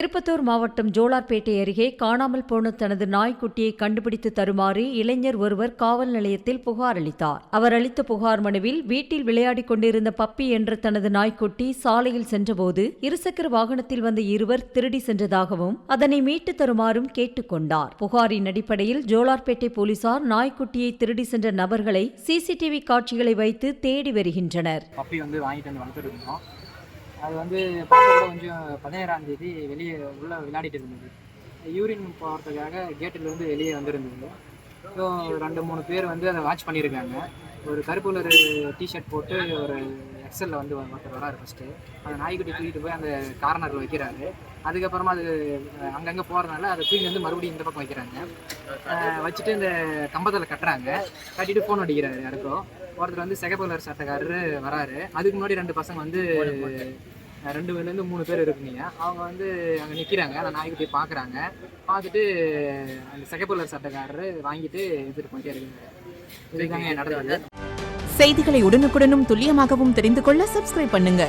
திருப்பத்தூர் மாவட்டம் ஜோலார்பேட்டை அருகே காணாமல் போன தனது நாய்க்குட்டியை கண்டுபிடித்து தருமாறு இளைஞர் ஒருவர் காவல் நிலையத்தில் புகார் அளித்தார். அவர் அளித்த புகார் மனுவில் வீட்டில் விளையாடிக் கொண்டிருந்த பப்பி என்ற தனது நாய்க்குட்டி சாலையில் சென்றபோது இருசக்கர வாகனத்தில் வந்த இருவர் திருடி சென்றதாகவும் அதனை மீட்டு தருமாறும் கேட்டுக் கொண்டார். புகாரின் அடிப்படையில் ஜோலார்பேட்டை போலீசார் நாய்க்குட்டியை திருடி சென்ற நபர்களை சிசிடிவி காட்சிகளை வைத்து தேடி வருகின்றனர். அது பார்க்க கூட கொஞ்சம் 17ஆம் தேதி வெளியே உள்ள விளையாடிட்டு இருந்தது. யூரின் போகிறதுக்காக கேட்டிலேருந்து வெளியே வந்திருந்தது. ஸோ 2-3 பேர் அதை வாட்ச் பண்ணியிருக்காங்க. ஒரு கருப்பு கலர் டிஷர்ட் போட்டு ஒரு எக்ஸலில் ஒருத்தர் வராரு. ஃபஸ்ட்டு அந்த நாய்க்குட்டி தூக்கிட்டு போய் அந்த கார்னரில் வைக்கிறாரு. அதுக்கப்புறமா அது அங்கங்கே போகிறதுனால அதை தூக்கி மறுபடியும் இந்த பக்கம் வைக்கிறாங்க. வச்சுட்டு இந்த கம்பத்தில் கட்டுறாங்க. கட்டிட்டு ஃபோன் அடிக்கிறாரு. யாருக்கோ ஒருத்தர் சிகப்பு கலர் சட்டைக்காரரு வராரு. அதுக்கு முன்னாடி 2 பசங்க 2 3 பேர் இருக்குங்க. அவங்க அங்கே நிற்கிறாங்க. அந்த நாய்க்குட்டியை பார்க்குறாங்க. பார்த்துட்டு அந்த சிகப்பு கலர் சட்டைக்காரரு வாங்கிட்டு எடுத்துகிட்டு போயிட்டே இருக்காங்க. இதுதாங்க நடந்தது. செய்திகளை உடனுக்குடனும் துல்லியமாகவும் தெரிந்து கொள்ள சப்ஸ்கிரைப் பண்ணுங்க.